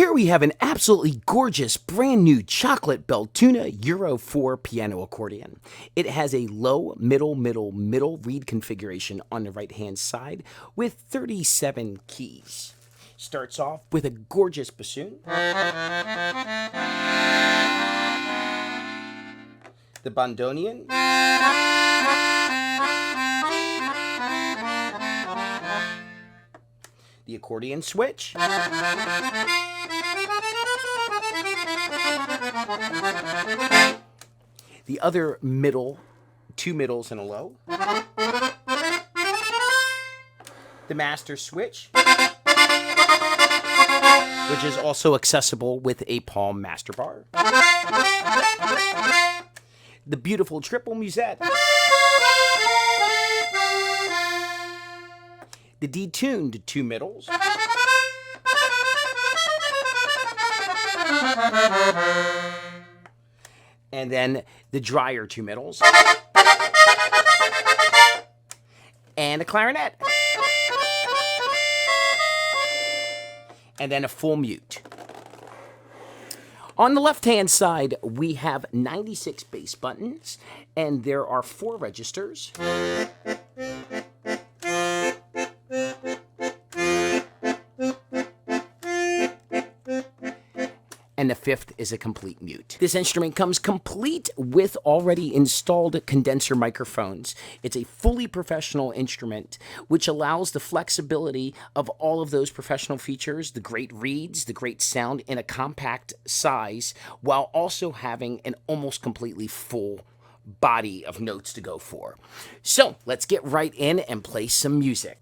Here we have an absolutely gorgeous brand new chocolate Beltuna Euro 4 piano accordion. It has a low, middle reed configuration on the right hand side with 37 keys. Starts off with a gorgeous bassoon, the bandoneon, the accordion switch, the other middle, two middles and a low, the master switch, which is also accessible with a palm master bar, the beautiful triple musette, the detuned two middles, and then the drier two middles, and a clarinet, and then a full mute. On the left-hand side, we have 96 bass buttons, and there are 4 registers. And the 5th is a complete mute. This instrument comes complete with already installed condenser microphones. It's a fully professional instrument, which allows the flexibility of all of those professional features, the great reeds, the great sound in a compact size, while also having an almost completely full body of notes to go for. So let's get right in and play some music.